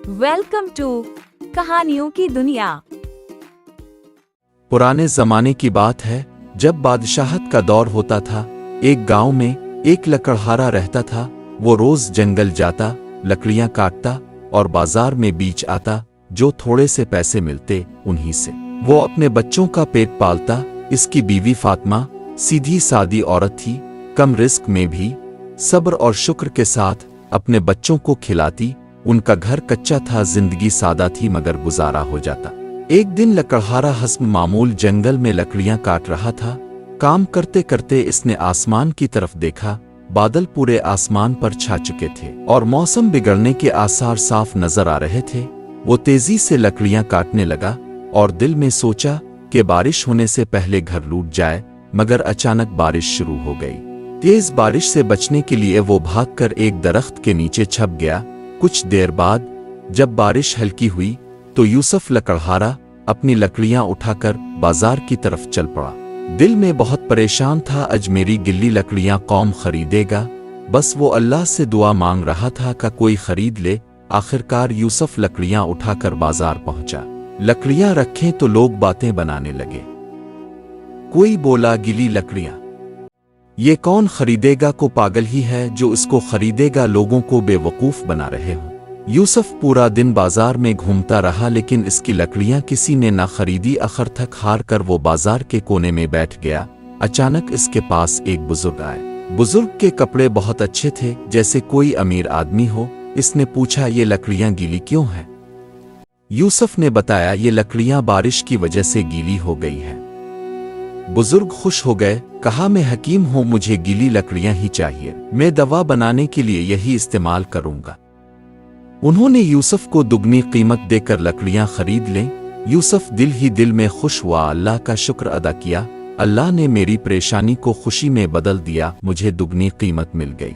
Welcome to कहानियों की दुनिया। पुराने जमाने की बात है, जब बादशाहत का दौर होता था। एक गांव में एक लकड़हारा रहता था। वो रोज जंगल जाता, लकड़ियां काटता और बाजार में बेच आता। जो थोड़े से पैसे मिलते उन्हीं से वो अपने बच्चों का पेट पालता। इसकी बीवी फातिमा सीधी सादी औरत थी, कम रिस्क में भी सब्र और शुक्र के साथ अपने बच्चों को खिलाती। उनका घर कच्चा था, जिंदगी सादा थी, मगर गुजारा हो जाता। एक दिन लकड़हारा हस्ब मामूल जंगल में लकड़ियां काट रहा था। काम करते करते इसने आसमान की तरफ देखा। बादल पूरे आसमान पर छा चुके थे और मौसम बिगड़ने के आसार साफ नजर आ रहे थे। वो तेजी से लकड़ियां काटने लगा और दिल में सोचा कि बारिश होने से पहले घर लूट जाए, मगर अचानक बारिश शुरू हो गई। तेज बारिश से बचने के लिए वो भागकर एक दरख्त के नीचे छप गया। कुछ देर बाद जब बारिश हल्की हुई तो यूसुफ लकड़हारा अपनी लकड़ियां उठाकर बाजार की तरफ चल पड़ा। दिल में बहुत परेशान था, अजमेरी गिल्ली लकड़ियां कौन खरीदेगा। बस वो अल्लाह से दुआ मांग रहा था कि कोई खरीद ले। आखिरकार यूसुफ लकड़ियां उठाकर बाजार पहुंचा। लकड़ियां रखें तो लोग बातें बनाने लगे। कोई बोला, गिली लकड़ियां ये कौन खरीदेगा, को पागल ही है जो इसको खरीदेगा, लोगों को बेवकूफ बना रहे हो। यूसुफ पूरा दिन बाजार में घूमता रहा, लेकिन इसकी लकड़ियां किसी ने ना खरीदी। आखिर थक हार कर वो बाजार के कोने में बैठ गया। अचानक इसके पास एक बुजुर्ग आए। बुजुर्ग के कपड़े बहुत अच्छे थे, जैसे कोई अमीर आदमी हो। इसने पूछा, ये लकड़ियां गीली क्यों हैं? यूसुफ ने बताया, ये लकड़ियां बारिश की वजह से गीली हो गई हैं। बुजुर्ग खुश हो गए, कहा, मैं हकीम हूं, मुझे गीली लकड़ियां ही चाहिए। मैं दवा बनाने के लिए यही इस्तेमाल करूंगा। उन्होंने यूसुफ को दुगनी कीमत देकर लकड़ियां खरीद लें। यूसुफ दिल ही दिल में खुश हुआ, अल्लाह का शुक्र अदा किया। अल्लाह ने मेरी परेशानी को खुशी में बदल दिया, मुझे दुगनी कीमत मिल गई।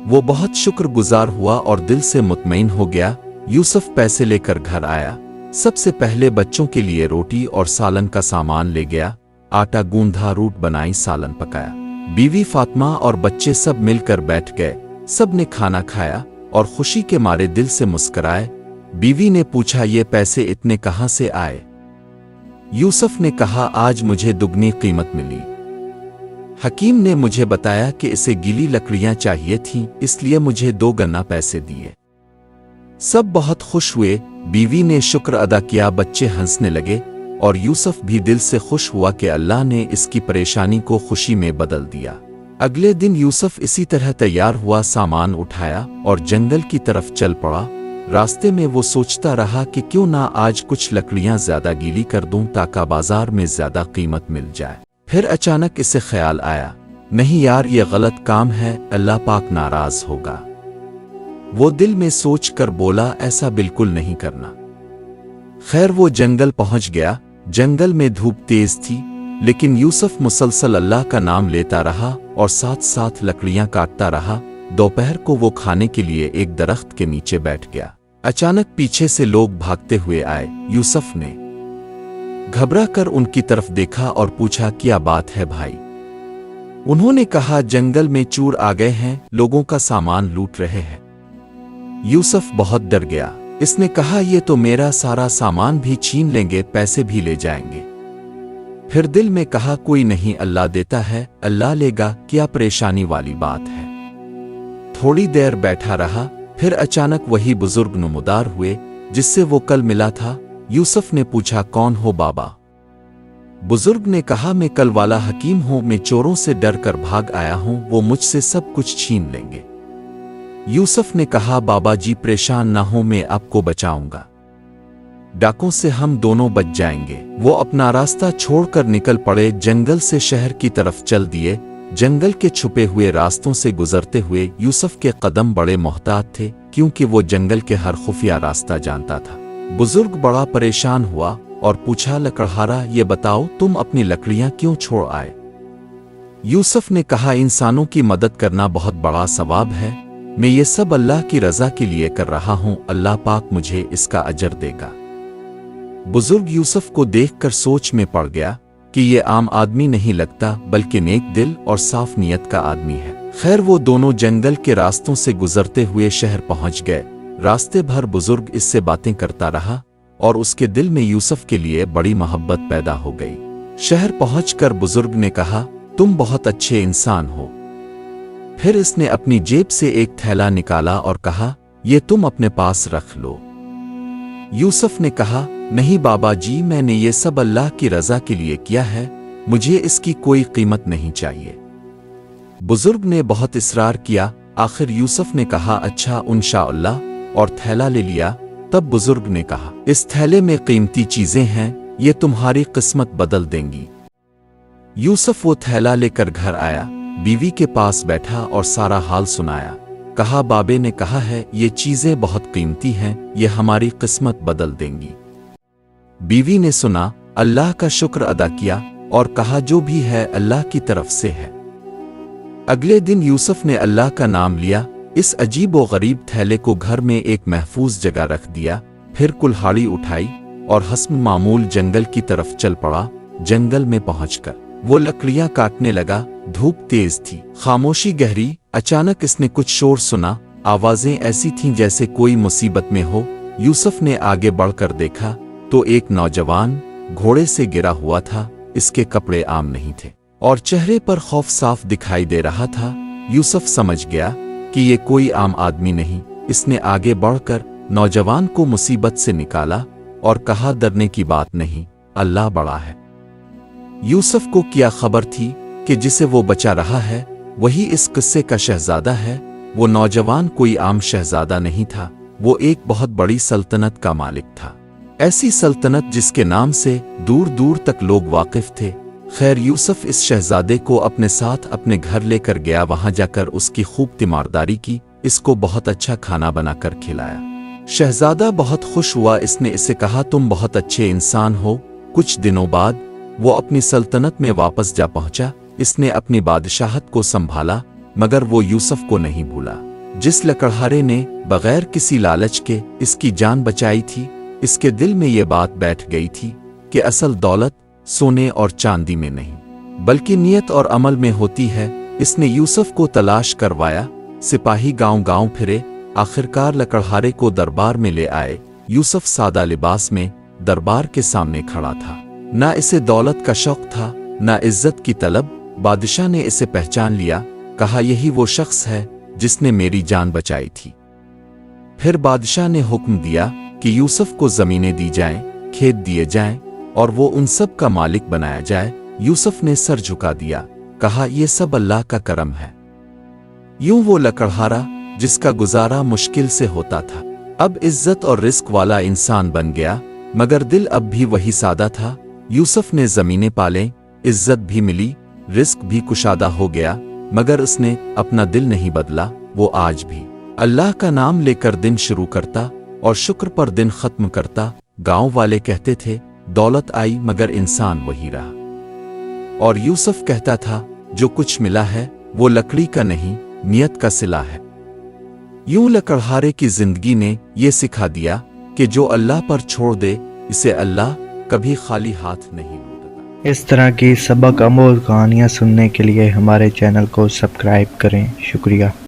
वो बहुत शुक्रगुजार हुआ और दिल से मुतमईन हो गया। यूसुफ पैसे लेकर घर आया। सबसे पहले बच्चों के लिए रोटी और सालन का सामान ले गया। आटा गूंधा, रोट बनाई, सालन पकाया। बीवी फातिमा और बच्चे सब मिलकर बैठ गए। सब ने खाना खाया और खुशी के मारे दिल से मुस्कराए। बीवी ने पूछा, ये पैसे इतने कहां से आए? यूसुफ ने कहा, आज मुझे दुगनी कीमत मिली। हकीम ने मुझे बताया कि इसे गीली लकड़ियां चाहिए थीं, इसलिए मुझे 2 गना पैसे दिए। सब बहुत खुश हुए। बीवी ने शुक्र अदा किया, बच्चे हंसने लगे और यूसुफ भी दिल से खुश हुआ कि अल्लाह ने इसकी परेशानी को खुशी में बदल दिया। अगले दिन यूसुफ इसी तरह तैयार हुआ, सामान उठाया और जंगल की तरफ चल पड़ा। रास्ते में वो सोचता रहा कि क्यों ना आज कुछ लकड़ियां ज्यादा गीली कर दूं ताकि बाजार में ज्यादा कीमत मिल जाए। फिर अचानक इसे ख्याल आया, नहीं यार, ये गलत काम है, अल्लाह पाक नाराज होगा। वो दिल में सोच कर बोला, ऐसा बिल्कुल नहीं करना। खैर वो जंगल पहुंच गया। जंगल में धूप तेज थी, लेकिन यूसुफ मुसलसल अल्लाह का नाम लेता रहा और साथ साथ लकड़ियां काटता रहा। दोपहर को वो खाने के लिए एक दरख्त के नीचे बैठ गया। अचानक पीछे से लोग भागते हुए आए। यूसुफ ने घबरा कर उनकी तरफ देखा और पूछा, क्या बात है भाई? उन्होंने कहा, जंगल में चोर आ गए हैं, लोगों का सामान लूट रहे हैं। यूसुफ बहुत डर गया। इसने कहा, ये तो मेरा सारा सामान भी छीन लेंगे, पैसे भी ले जाएंगे। फिर दिल में कहा, कोई नहीं, अल्लाह देता है, अल्लाह लेगा, क्या परेशानी वाली बात है। थोड़ी देर बैठा रहा, फिर अचानक वही बुजुर्ग नमूदार हुए जिससे वो कल मिला था। यूसुफ ने पूछा, कौन हो बाबा? बुजुर्ग ने कहा, मैं कल वाला हकीम हूं, मैं चोरों से डर कर भाग आया हूं, वो मुझसे सब कुछ छीन लेंगे। यूसुफ ने कहा, बाबा जी परेशान ना हो, मैं आपको बचाऊंगा। डाकों से हम दोनों बच जाएंगे। वो अपना रास्ता छोड़कर निकल पड़े, जंगल से शहर की तरफ चल दिए। जंगल के छुपे हुए रास्तों से गुजरते हुए यूसुफ के कदम बड़े मोहतात थे, क्योंकि वो जंगल के हर खुफिया रास्ता जानता था। बुजुर्ग बड़ा परेशान हुआ और पूछा, लकड़हारा ये बताओ, तुम अपनी लकड़ियां क्यों छोड़ आए? यूसुफ ने कहा, इंसानों की मदद करना बहुत बड़ा सवाब है, मैं ये सब अल्लाह की रजा के लिए कर रहा हूं, अल्लाह पाक मुझे इसका अजर देगा। बुजुर्ग यूसुफ को देखकर सोच में पड़ गया कि ये आम आदमी नहीं लगता, बल्कि नेक दिल और साफ नीयत का आदमी है। खैर वो दोनों जंगल के रास्तों से गुजरते हुए शहर पहुंच गए। रास्ते भर बुजुर्ग इससे बातें करता रहा और उसके दिल में यूसुफ के लिए बड़ी मोहब्बत पैदा हो गई। शहर पहुंचकर बुजुर्ग ने कहा, तुम बहुत अच्छे इंसान हो। फिर इसने अपनी जेब से एक थैला निकाला और कहा, ये तुम अपने पास रख लो। यूसुफ ने कहा, नहीं बाबा जी, मैंने ये सब अल्लाह की रजा के लिए किया है, मुझे इसकी कोई कीमत नहीं चाहिए। बुजुर्ग ने बहुत इसरार किया। आखिर यूसुफ ने कहा, अच्छा इंशाअल्लाह, और थैला ले लिया। तब बुजुर्ग ने कहा, इस थैले में कीमती चीजें हैं, ये तुम्हारी किस्मत बदल देंगी। यूसुफ वो थैला लेकर घर आया, बीवी के पास बैठा और सारा हाल सुनाया। कहा, बाबे ने कहा है ये चीजें बहुत कीमती हैं, ये हमारी किस्मत बदल देंगी। बीवी ने सुना, अल्लाह का शुक्र अदा किया और कहा, जो भी है अल्लाह की तरफ से है। अगले दिन यूसुफ ने अल्लाह का नाम लिया, इस अजीब व गरीब थैले को घर में एक महफूज जगह रख दिया। फिर कुल्हाड़ी उठाई और हस्म मामूल जंगल की तरफ चल पड़ा। जंगल में पहुंचकर वो लकड़ियां काटने लगा। धूप तेज थी, खामोशी गहरी। अचानक इसने कुछ शोर सुना। आवाजें ऐसी थीं जैसे कोई मुसीबत में हो। यूसुफ ने आगे बढ़कर देखा तो एक नौजवान घोड़े से गिरा हुआ था। इसके कपड़े आम नहीं थे और चेहरे पर खौफ साफ दिखाई दे रहा था। यूसुफ समझ गया कि ये कोई आम आदमी नहीं। इसने आगे बढ़कर नौजवान को मुसीबत से निकाला और कहा, डरने की बात नहीं, अल्लाह बड़ा है। यूसुफ को क्या खबर थी कि जिसे वो बचा रहा है वही इस किस्से का शहजादा है। वो नौजवान कोई आम शहजादा नहीं था, वो एक बहुत बड़ी सल्तनत का मालिक था। ऐसी सल्तनत जिसके नाम से दूर दूर तक लोग वाकिफ थे। खैर, यूसुफ इस शहजादे को अपने साथ अपने घर लेकर गया। वहां जाकर उसकी खूब तीमारदारी की, इसको बहुत अच्छा खाना बनाकर खिलाया। शहजादा बहुत खुश हुआ। इसने इसे कहा, तुम बहुत अच्छे इंसान हो। कुछ दिनों बाद वो अपनी सल्तनत में वापस जा पहुंचा। इसने अपनी बादशाहत को संभाला, मगर वो यूसुफ को नहीं भूला। जिस लकड़हारे ने बगैर किसी लालच के इसकी जान बचाई थी, इसके दिल में ये बात बैठ गई थी कि असल दौलत सोने और चांदी में नहीं बल्कि नियत और अमल में होती है। इसने यूसुफ को तलाश करवाया। सिपाही गांव-गांव फिरे। आखिरकार लकड़हारे को दरबार में ले आए। यूसुफ सादा लिबास में दरबार के सामने खड़ा था। ना इसे दौलत का शौक था, ना इज्जत की तलब। बादशाह ने इसे पहचान लिया। कहा, यही वो शख्स है जिसने मेरी जान बचाई थी। फिर बादशाह ने हुक्म दिया कि यूसुफ को जमीनें दी जाएं, खेत दिए जाएं और वो उन सब का मालिक बनाया जाए। यूसुफ ने सर झुका दिया। कहा, यह सब अल्लाह का करम है। यूं वो लकड़हारा जिसका गुजारा मुश्किल से होता था, अब इज्जत और रिस्क वाला इंसान बन गया। मगर दिल अब भी वही सादा था। यूसुफ ने जमीनें पाले, इज्जत भी मिली, रिस्क भी कुशादा हो गया, मगर उसने अपना दिल नहीं बदला। वो आज भी अल्लाह का नाम लेकर दिन शुरू करता और शुक्र पर दिन खत्म करता। गांव वाले कहते थे, दौलत आई मगर इंसान वही रहा। और यूसुफ कहता था, जो कुछ मिला है वो लकड़ी का नहीं, नियत का सिला है। यूं लकड़हारे की जिंदगी ने ये सिखा दिया कि जो अल्लाह पर छोड़ दे, इसे अल्लाह कभी खाली हाथ नहीं लौटाता। इस तरह की सबक आमोज़ कहानियाँ सुनने के लिए हमारे चैनल को सब्सक्राइब करें। शुक्रिया।